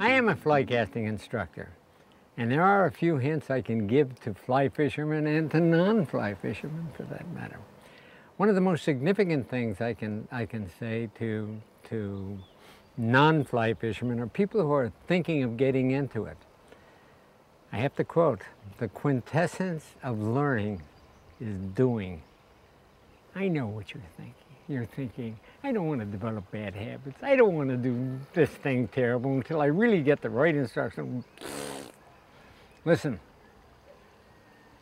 I am a fly casting instructor, and there are a few hints I can give to fly fishermen and to non-fly fishermen for that matter. One of the most significant things I can say to non-fly fishermen are people who are thinking of getting into it. I have to quote, "The quintessence of learning is doing." I know what you're thinking. You're thinking, I don't want to develop bad habits. I don't want to do this thing terrible until I really get the right instruction. Listen,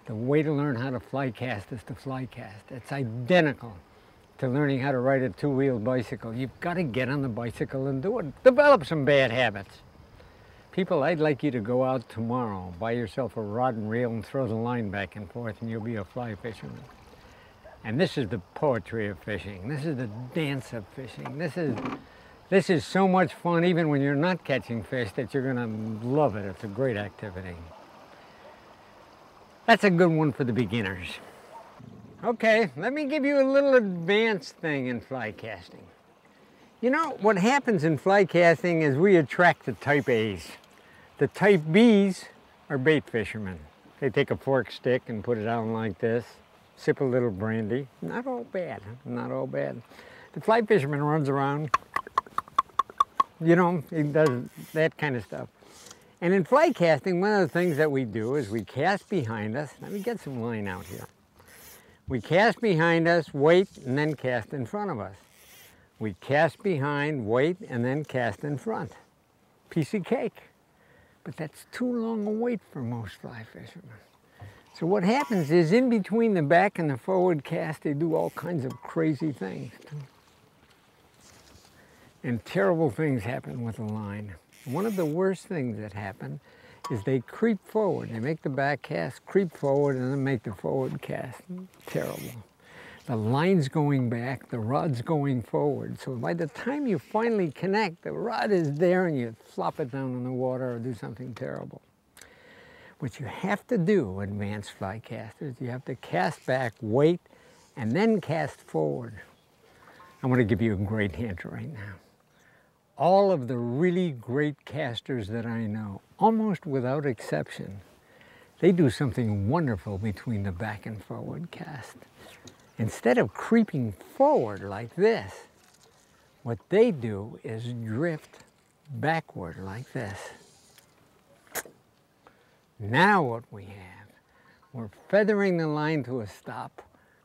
the way to learn how to fly cast is to fly cast. It's identical to learning how to ride a two-wheeled bicycle. You've got to get on the bicycle and do it. Develop some bad habits. People, I'd like you to go out tomorrow, buy yourself a rod and reel and throw the line back and forth, and you'll be a fly fisherman. And this is the poetry of fishing. This is the dance of fishing. This is so much fun, even when you're not catching fish, that you're gonna love it. It's a great activity. That's a good one for the beginners. Okay, let me give you a little advanced thing in fly casting. You know, what happens in fly casting is we attract the type A's. The type B's are bait fishermen. They take a forked stick and put it out like this, sip a little brandy. Not all bad, not all bad. The fly fisherman runs around, you know, he does that kind of stuff. And in fly casting, one of the things that we do is we cast behind us. Let me get some line out here. We cast behind us, wait, and then cast in front of us. We cast behind, wait, and then cast in front. Piece of cake. But that's too long a wait for most fly fishermen. So what happens is, in between the back and the forward cast, they do all kinds of crazy things. And terrible things happen with the line. One of the worst things that happen is they creep forward. They make the back cast, creep forward, and then make the forward cast. Terrible. The line's going back, the rod's going forward. So by the time you finally connect, the rod is there and you flop it down in the water or do something terrible. What you have to do, advanced fly casters, you have to cast back, wait, and then cast forward. I'm going to give you a great hint right now. All of the really great casters that I know, almost without exception, they do something wonderful between the back and forward cast. Instead of creeping forward like this, what they do is drift backward like this. Now what we have, we're feathering the line to a stop,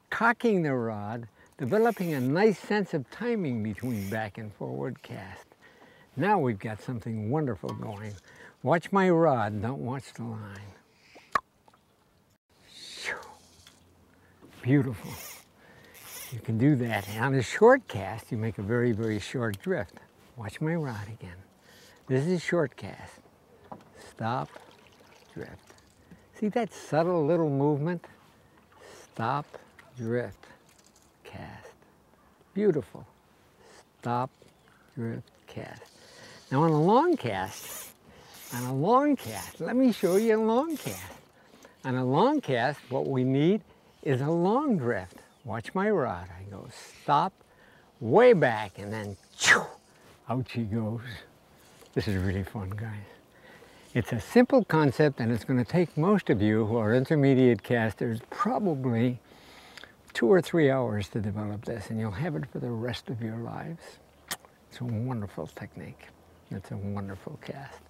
cocking the rod, developing a nice sense of timing between back and forward cast. Now we've got something wonderful going. Watch my rod, don't watch the line. Beautiful. You can do that. And on a short cast, you make a very, very short drift. Watch my rod again. This is short cast. Stop, drift. See that subtle little movement? Stop, drift, cast. Beautiful. Stop, drift, cast. Now on a long cast, let me show you a long cast. On a long cast, what we need is a long drift. Watch my rod. I go stop, way back, and then out she goes. This is really fun, guys. It's a simple concept, and it's going to take most of you who are intermediate casters probably 2 or 3 hours to develop this, and you'll have it for the rest of your lives. It's a wonderful technique. It's a wonderful cast.